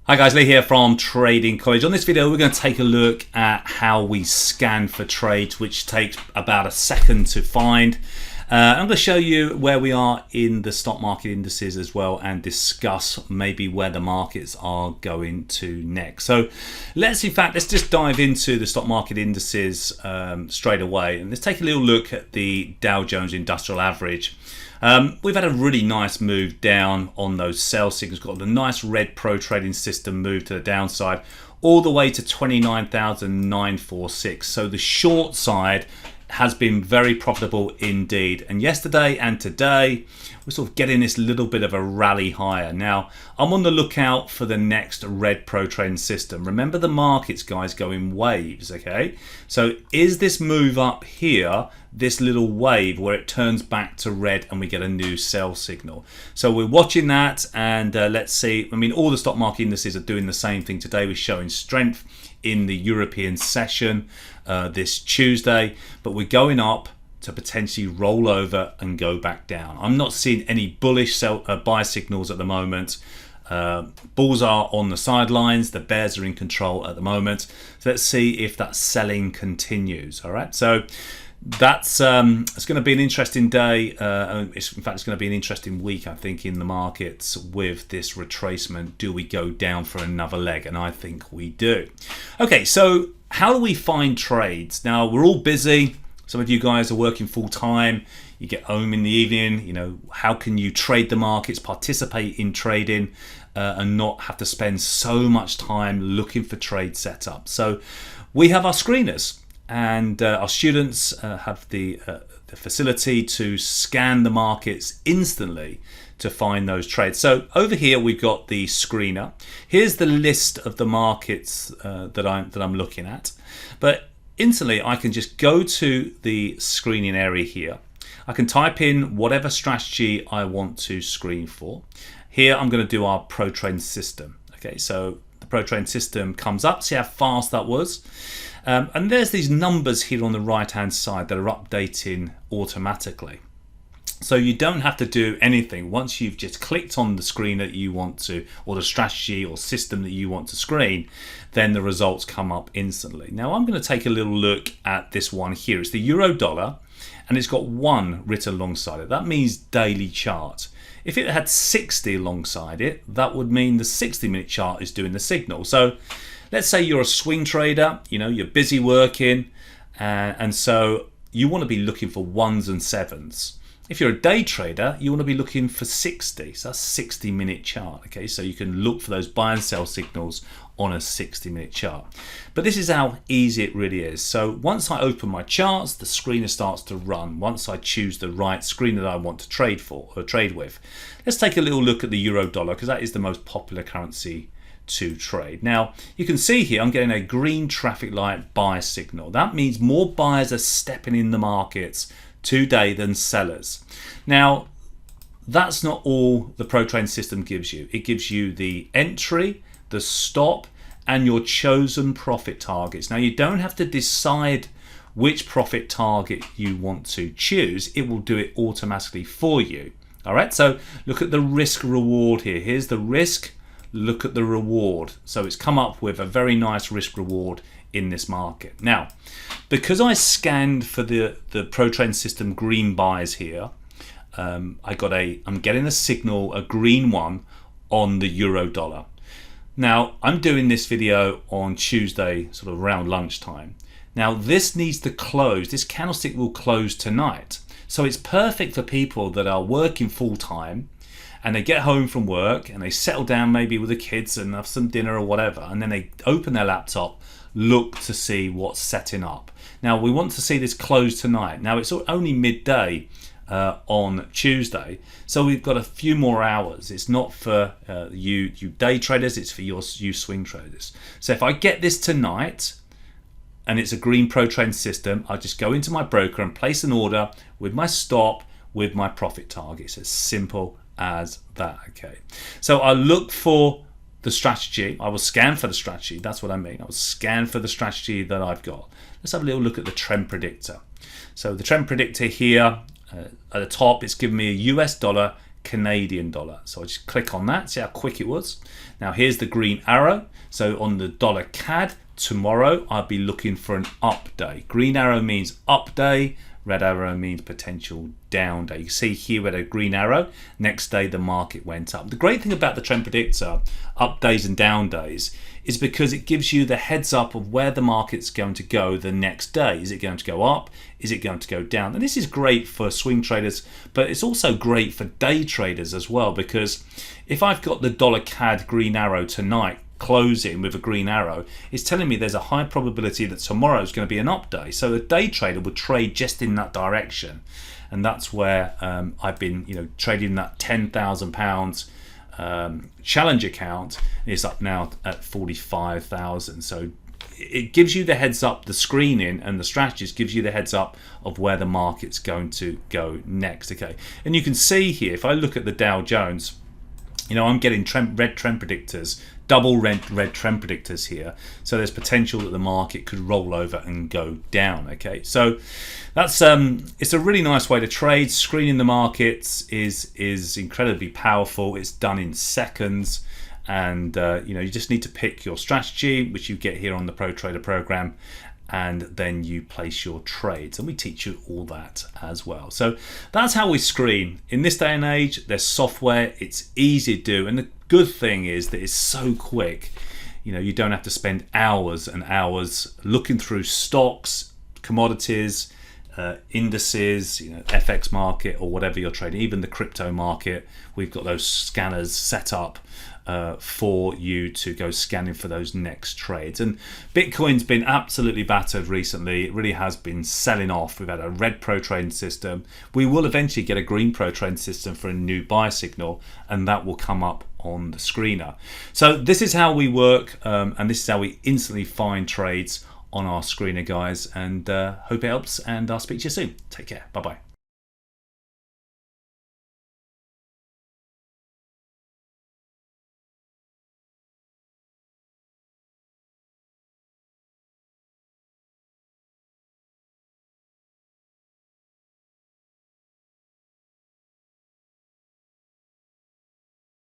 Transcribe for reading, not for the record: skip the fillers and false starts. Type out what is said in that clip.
Hi guys, Lee here from Trading College. On this video we're going to take a look at how we scan for trades, which takes about a second to find. I'm going to show you where we are in the stock market indices as well and discuss maybe where the markets are going to next. So let's just dive into the stock market indices straight away, and let's take a little look at the Dow Jones Industrial Average. We've had a really nice move down on those sell signals. Got the nice red pro trading system move to the downside all the way to 29,946. So the short side has been very profitable indeed. And yesterday and today, we're sort of getting this little bit of a rally higher. Now, I'm on the lookout for the next red pro trading system. Remember the markets, guys, go in waves, okay? So is this move up here, this little wave where it turns back to red and we get a new sell signal? So we're watching that, and let's see. I mean, all the stock market indices are doing the same thing today. We're showing strength in the European session this Tuesday, but we're going up to potentially roll over and go back down. I'm not seeing any bullish buy signals at the moment. Bulls are on the sidelines, the bears are in control at the moment. So let's see if that selling continues. All right, so that's it's going to be an interesting day. In fact, it's going to be an interesting week, I think, in the markets with this retracement. Do we go down for another leg? And I think we do. Okay, so how do we find trades? Now, we're all busy. Some of you guys are working full time. You get home in the evening. You know, how can you trade the markets, participate in trading, and not have to spend so much time looking for trade setup? So we have our screeners, and our students have the facility to scan the markets instantly to find those trades. So over here we've got the screener. Here's the list of the markets that I'm looking at, but instantly I can just go to the screening area here. I can type in whatever strategy I want to screen for. Here I'm going to do our pro trading system. Okay, so the pro trading system comes up. See how fast that was. And there's these numbers here on the right hand side that are updating automatically. So you don't have to do anything. Once you've just clicked on the screen that you want to, or the strategy or system that you want to screen, then the results come up instantly. Now I'm going to take a little look at this one here. It's the euro dollar, and it's got 1 written alongside it. That means daily chart. If it had 60 alongside it, that would mean the 60-minute chart is doing the signal. So let's say you're a swing trader, you know, you're busy working, and so you want to be looking for 1s and 7s. If you're a day trader, you want to be looking for 60. So that's 60-minute chart. Okay, so you can look for those buy and sell signals on a 60-minute chart. But this is how easy it really is. So once I open my charts, the screener starts to run. Once I choose the right screener that I want to trade for or trade with. Let's take a little look at the euro dollar, because that is the most popular currency to trade. Now you can see here I'm getting a green traffic light buy signal. That means more buyers are stepping in the markets today than sellers. Now that's not all the pro trading system gives you. It gives you the entry, the stop, and your chosen profit targets. Now you don't have to decide which profit target you want to choose. It will do it automatically for you. All right, so look at the risk reward here. Here's the risk, look at the reward. So it's come up with a very nice risk reward in this market. Now, because I scanned for the pro trading system green buys here, I'm getting a signal, a green one, on the euro dollar. Now I'm doing this video on Tuesday, sort of around lunchtime. Now this needs to close. This candlestick will close tonight, so it's perfect for people that are working full time, and they get home from work and they settle down maybe with the kids and have some dinner or whatever, and then they open their laptop, look to see what's setting up. Now we want to see this close tonight. Now it's only midday on Tuesday, so we've got a few more hours. It's not for you day traders, it's for you swing traders. So if I get this tonight and it's a green pro trading system, I'll just go into my broker and place an order with my stop, with my profit target. It's as simple as that. Okay, so I look for the strategy. I will scan for the strategy. That's what I mean. I will scan for the strategy that I've got. Let's have a little look at the trend predictor. So the trend predictor here at the top, it's giving me a US dollar Canadian dollar. So I just click on that, see how quick it was. Now here's the green arrow. So on the dollar CAD, tomorrow I'll be looking for an up day. Green arrow means up day, red arrow means potential down day. You see here with a green arrow, next day the market went up. The great thing about the trend predictor, up days and down days, is because it gives you the heads up of where the market's going to go the next day. Is it going to go up? Is it going to go down? And this is great for swing traders, but it's also great for day traders as well, because if I've got the dollar CAD green arrow tonight closing with a green arrow, it's telling me there's a high probability that tomorrow is going to be an up day. So a day trader would trade just in that direction, and that's where I've been, trading that £10,000 challenge account. Is up now at 45,000. So it gives you the heads up. The screening and the strategies gives you the heads up of where the market's going to go next. Okay, and you can see here, if I look at the Dow Jones, I'm getting red trend predictors, double red trend predictors here. So there's potential that the market could roll over and go down. Okay, so that's it's a really nice way to trade. Screening the markets is incredibly powerful. It's done in seconds, and you just need to pick your strategy, which you get here on the Pro Trader program, and then you place your trades, and we teach you all that as well. So that's how we screen. In this day and age, there's software, it's easy to do, and the good thing is that it's so quick. You don't have to spend hours and hours looking through stocks, commodities, indices, FX market, or whatever you're trading, even the crypto market. We've got those scanners set up for you to go scanning for those next trades. And Bitcoin's been absolutely battered recently. It really has been selling off. We've had a red pro trading system. We will eventually get a green pro trading system for a new buy signal, and that will come up on the screener. So this is how we work, and this is how we instantly find trades on our screener, guys, and hope it helps, and I'll speak to you soon. Take care. Bye bye.